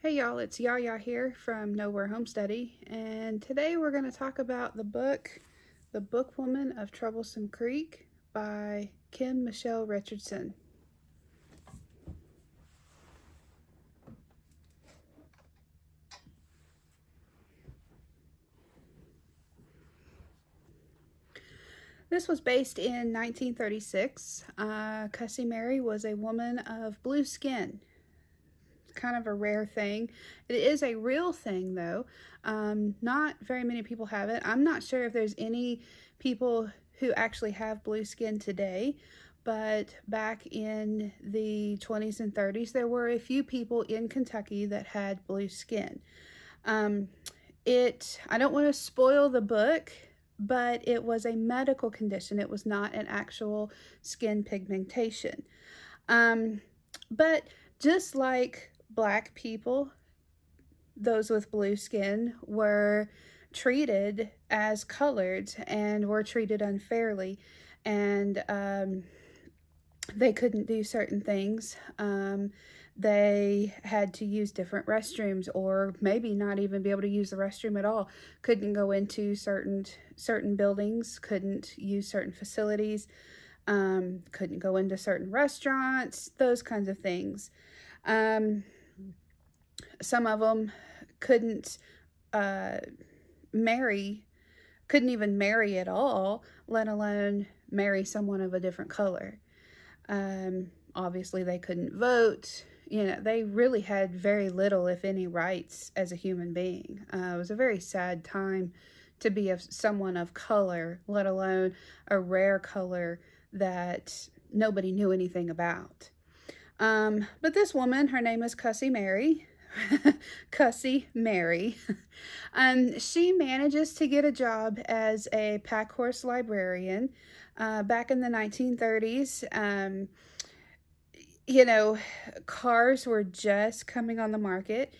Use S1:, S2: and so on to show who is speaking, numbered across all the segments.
S1: Hey y'all, it's Yaya here from Nowhere Home Study, and today we're going to talk about the book, The Bookwoman of Troublesome Creek by Kim Michelle Richardson. This was based in 1936. Cussy Mary was a woman of blue skin. Kind of a rare thing. It is a real thing though. Not very many people have it. I'm not sure if there's any people who actually have blue skin today, but back in the 20s and 30s there were a few people in Kentucky that had blue skin. I don't want to spoil the book, but it was a medical condition. It was not an actual skin pigmentation. But just like Black people, those with blue skin were treated as colored and were treated unfairly, and they couldn't do certain things. They had to use different restrooms, or maybe not even be able to use the restroom at all. Couldn't go into certain buildings, couldn't use certain facilities, couldn't go into certain restaurants, those kinds of things. Some of them couldn't couldn't even marry at all, let alone marry someone of a different color. Obviously they couldn't vote. They really had very little, if any, rights as a human being. It was a very sad time to be someone of color, let alone a rare color that nobody knew anything about. But this woman, her name is Cussy Mary. Cussy Mary. She manages to get a job as a pack horse librarian back in the 1930s. Cars were just coming on the market,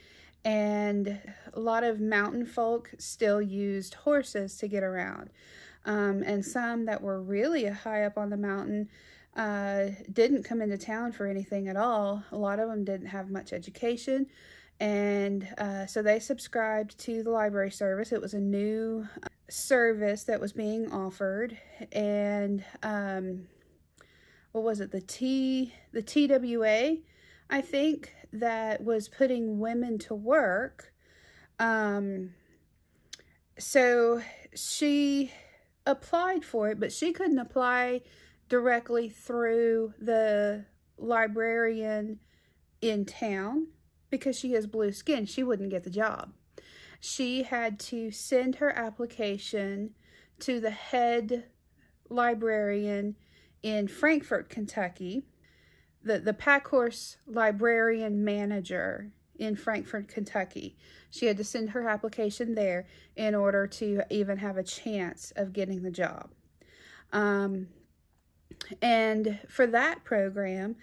S1: and a lot of mountain folk still used horses to get around. And some that were really high up on the mountain didn't come into town for anything at all. A lot of them didn't have much education, and so they subscribed to the library service. It was a new service that was being offered, and what was it, the TWA, I think, that was putting women to work. So she applied for it, but she couldn't apply directly through the librarian in town because she has blue skin. She wouldn't get the job. She had to send her application to the head librarian in Frankfort, Kentucky, the pack horse librarian manager in Frankfort, Kentucky. She had to send her application there in order to even have a chance of getting the job. And for that program,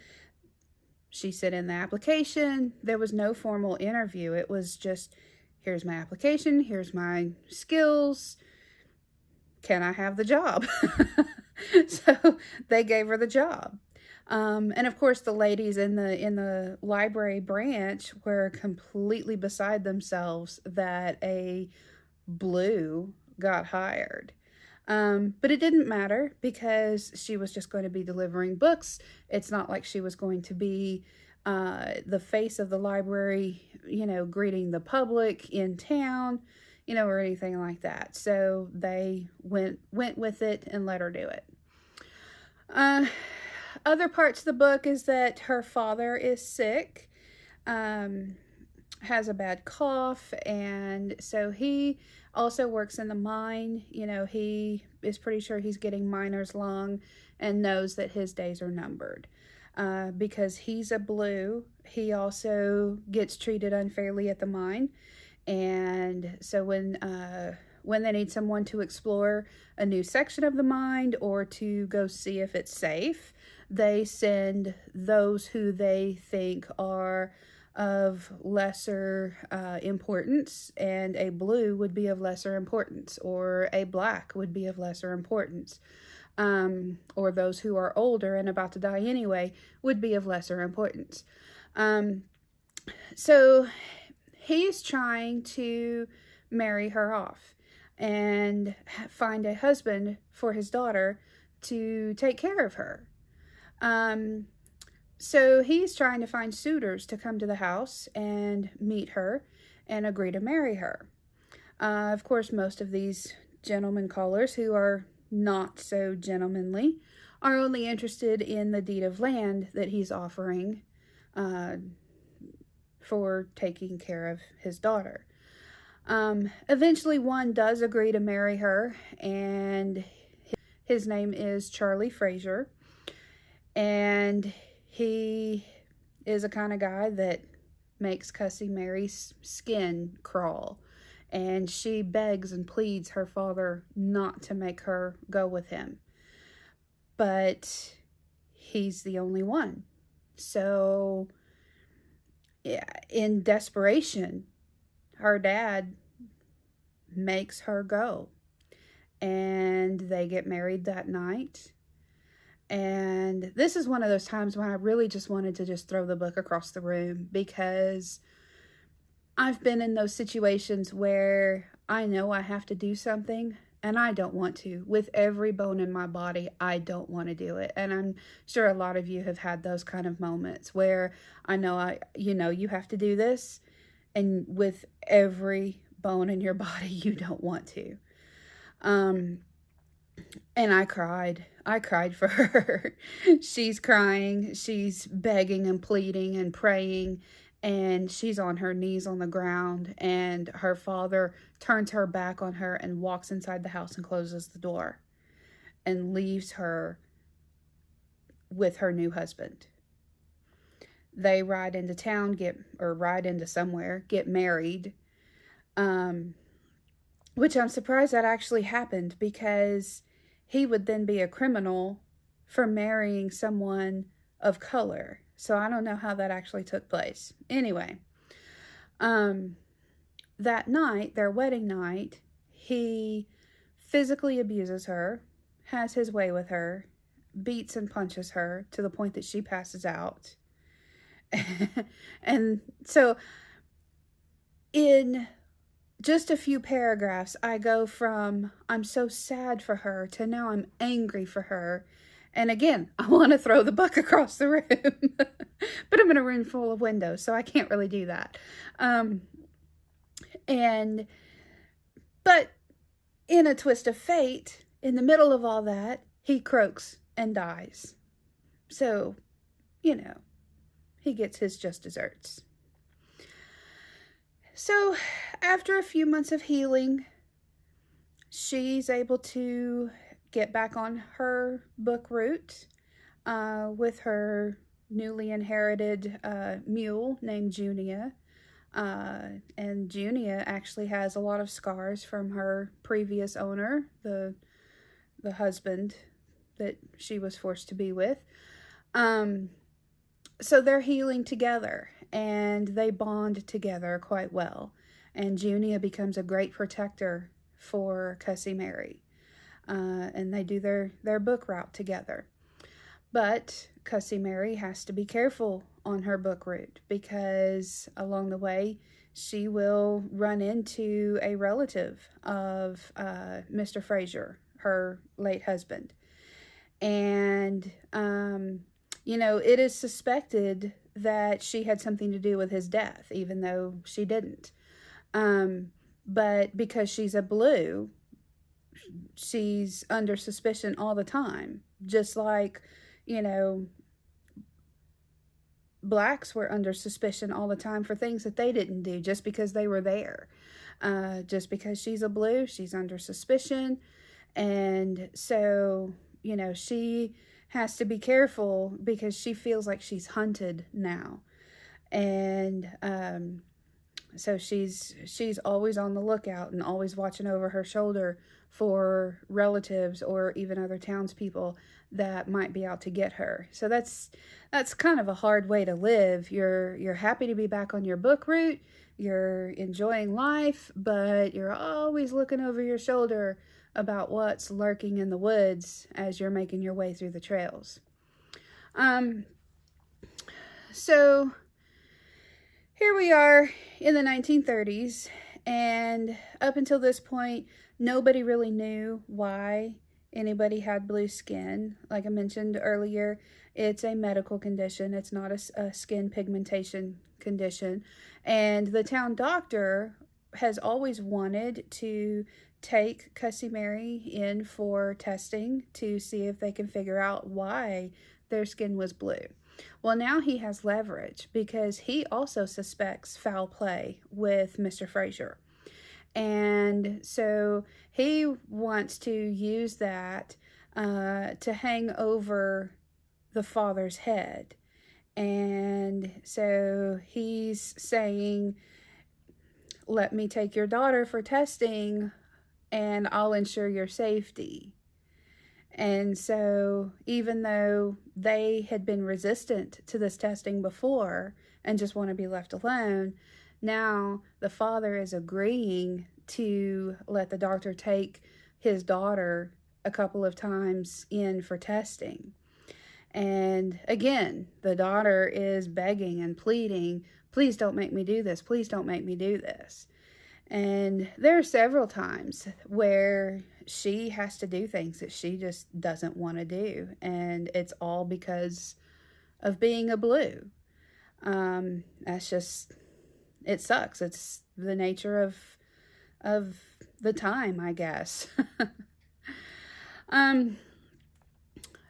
S1: she sent in the application. There was no formal interview. It was just, here's my application, here's my skills, can I have the job? So they gave her the job. And of course the ladies in the library branch were completely beside themselves that a blue got hired. But it didn't matter because she was just going to be delivering books. It's not like she was going to be the face of the library, greeting the public in town, or anything like that. So they went with it and let her do it. Other parts of the book is that her father is sick, has a bad cough, and so he also works in the mine. He is pretty sure he's getting miner's lung and knows that his days are numbered. Because he's a blue, he also gets treated unfairly at the mine. And so when they need someone to explore a new section of the mine or to go see if it's safe, they send those who they think are of lesser importance, and a blue would be of lesser importance, or a black would be of lesser importance, or those who are older and about to die anyway would be of lesser importance. So he's trying to marry her off and find a husband for his daughter to take care of her. So he's trying to find suitors to come to the house and meet her and agree to marry her. Of course, most of these gentleman callers who are not so gentlemanly are only interested in the deed of land that he's offering for taking care of his daughter. Eventually, one does agree to marry her, and his name is Charlie Frazier, and he is a kind of guy that makes Cussy Mary's skin crawl, and she begs and pleads her father not to make her go with him, but he's the only one. So, yeah, in desperation, her dad makes her go, and they get married that night. And this is one of those times when I really just wanted to just throw the book across the room, because I've been in those situations where I know I have to do something and I don't want to. With every bone in my body, I don't want to do it. And I'm sure a lot of you have had those kind of moments where I know you have to do this, and with every bone in your body, you don't want to. And I cried for her. She's crying, she's begging and pleading and praying, and she's on her knees on the ground, and her father turns her back on her and walks inside the house and closes the door and leaves her with her new husband. They ride into town, ride into somewhere, get married, which I'm surprised that actually happened, because he would then be a criminal for marrying someone of color. So I don't know how that actually took place. Anyway, that night, their wedding night, he physically abuses her, has his way with her, beats and punches her to the point that she passes out. And so in just a few paragraphs, I go from I'm so sad for her to now I'm angry for her. And again, I want to throw the book across the room, but I'm in a room full of windows, so I can't really do that. But in a twist of fate, in the middle of all that, he croaks and dies. So, he gets his just desserts. So, after a few months of healing, she's able to get back on her book route with her newly inherited mule named Junia. And Junia actually has a lot of scars from her previous owner, the husband that she was forced to be with. So they're healing together, and they bond together quite well. And Junia becomes a great protector for Cussy Mary. And they do their book route together. But Cussy Mary has to be careful on her book route, because along the way, she will run into a relative of Mr. Frazier, her late husband. And, it is suspected that she had something to do with his death, even though she didn't. But because she's a blue, she's under suspicion all the time. Just like, blacks were under suspicion all the time for things that they didn't do just because they were there. Just because she's a blue, she's under suspicion. And so, she has to be careful because she feels like she's hunted now. And so she's always on the lookout and always watching over her shoulder for relatives or even other townspeople that might be out to get her. So that's kind of a hard way to live. You're happy to be back on your book route. You're enjoying life, but you're always looking over your shoulder about what's lurking in the woods as you're making your way through the trails. So here we are in the 1930s, and up until this point, nobody really knew why anybody had blue skin. Like I mentioned earlier, it's a medical condition, it's not a skin pigmentation condition. And the town doctor has always wanted to take Cussy Mary in for testing to see if they can figure out why their skin was blue. Well, now he has leverage because he also suspects foul play with Mr. Fraser. And so he wants to use that to hang over the father's head. And so he's saying, let me take your daughter for testing and I'll ensure your safety. And so, even though they had been resistant to this testing before and just want to be left alone, now the father is agreeing to let the doctor take his daughter a couple of times in for testing. And again, the daughter is begging and pleading, please don't make me do this, please don't make me do this. And there are several times where she has to do things that she just doesn't want to do. And it's all because of being a blue. That's just, it sucks. It's the nature of the time, I guess.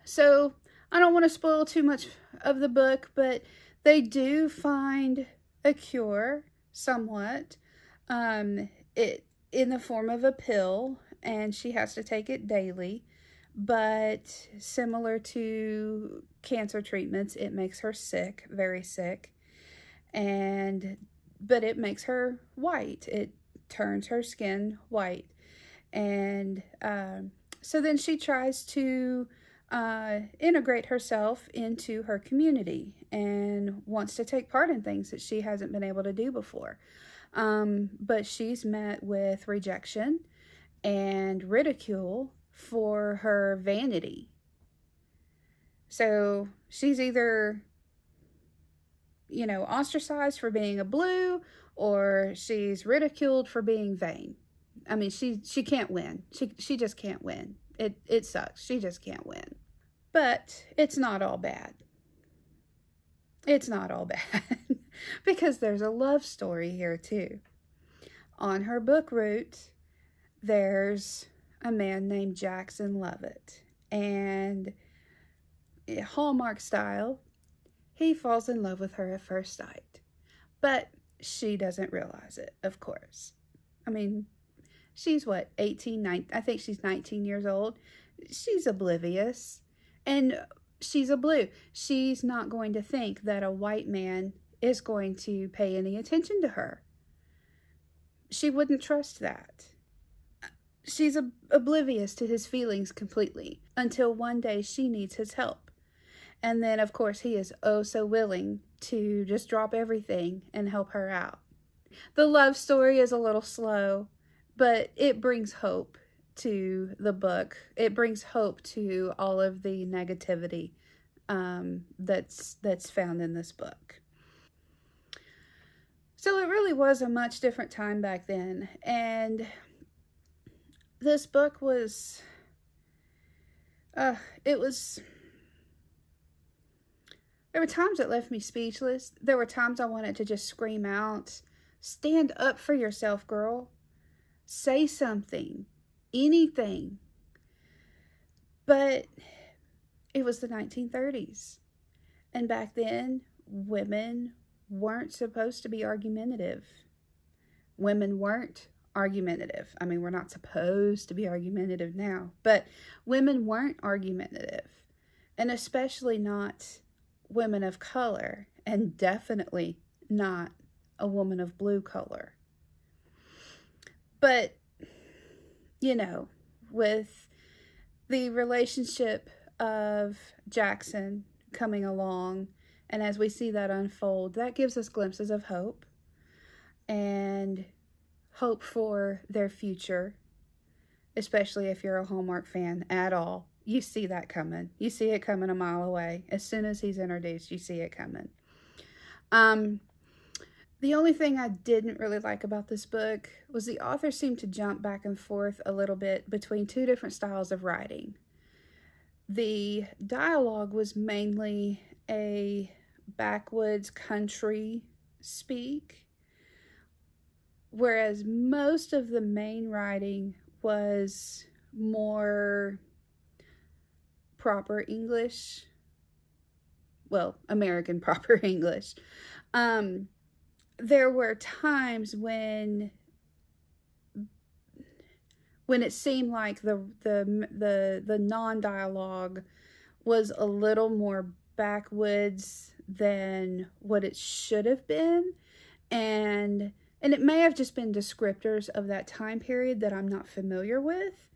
S1: So I don't want to spoil too much of the book, but they do find a cure somewhat. It in the form of a pill, and she has to take it daily. But similar to cancer treatments, it makes her sick, very sick, but it makes her white. It turns her skin white, and so then she tries to integrate herself into her community and wants to take part in things that she hasn't been able to do before. But she's met with rejection and ridicule for her vanity. So she's either, ostracized for being a blue, or she's ridiculed for being vain. I mean, she can't win. She just can't win. It sucks. She just can't win. But it's not all bad. It's not all bad because there's a love story here too. On her book route, there's a man named Jackson Lovett, and Hallmark style, he falls in love with her at first sight. But she doesn't realize it, of course. I mean, she's 18, 19, I think she's 19 years old. She's oblivious. And she's a blue. She's not going to think that a white man is going to pay any attention to her. She wouldn't trust that. She's oblivious to his feelings completely until one day she needs his help. And then, of course, he is oh so willing to just drop everything and help her out. The love story is a little slow, but it brings hope to the book. It brings hope to all of the negativity that's found in this book. So it really was a much different time back then, and this book was there were times it left me speechless. There were times I wanted to just scream out, stand up for yourself, girl. Say something. Anything. But it was the 1930s. And back then, women weren't supposed to be argumentative. Women weren't argumentative. I mean, we're not supposed to be argumentative now, but women weren't argumentative. And especially not women of color, and definitely not a woman of blue color. But with the relationship of Jackson coming along, and as we see that unfold, that gives us glimpses of hope and hope for their future, especially if you're a Hallmark fan at all. You see that coming. You see it coming a mile away. As soon as he's introduced, you see it coming. The only thing I didn't really like about this book was the author seemed to jump back and forth a little bit between two different styles of writing. The dialogue was mainly a backwoods country speak, whereas most of the main writing was more proper English. Well, American proper English. There were times when it seemed like the non-dialogue was a little more backwoods than what it should have been, and it may have just been descriptors of that time period that I'm not familiar with,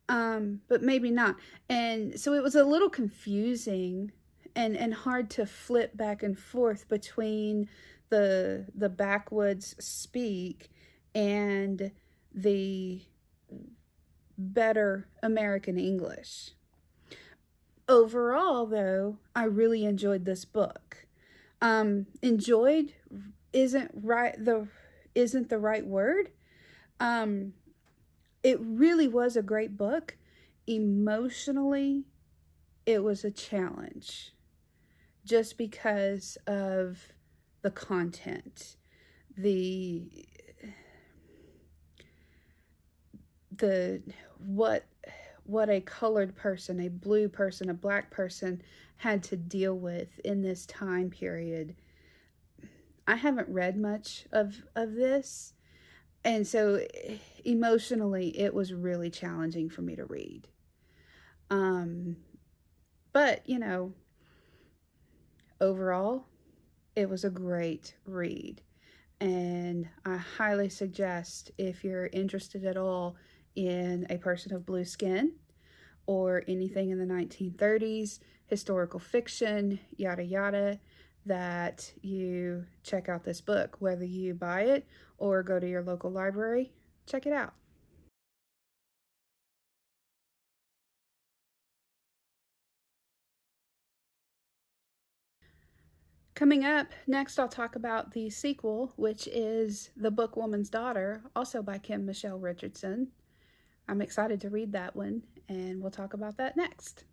S1: but maybe not. And so it was a little confusing and hard to flip back and forth between the backwoods speak and the better American English. Overall, though, I really enjoyed this book. Enjoyed isn't the right word. It really was a great book. Emotionally, it was a challenge just because of the content, the what a colored person, a blue person, a black person had to deal with in this time period. I haven't read much of this, and so emotionally it was really challenging for me to read. But overall it was a great read, and I highly suggest, if you're interested at all in a person of blue skin or anything in the 1930s, historical fiction, yada yada, that you check out this book. Whether you buy it or go to your local library, check it out. Coming up next, I'll talk about the sequel, which is The Bookwoman's Daughter, also by Kim Michelle Richardson. I'm excited to read that one, and we'll talk about that next.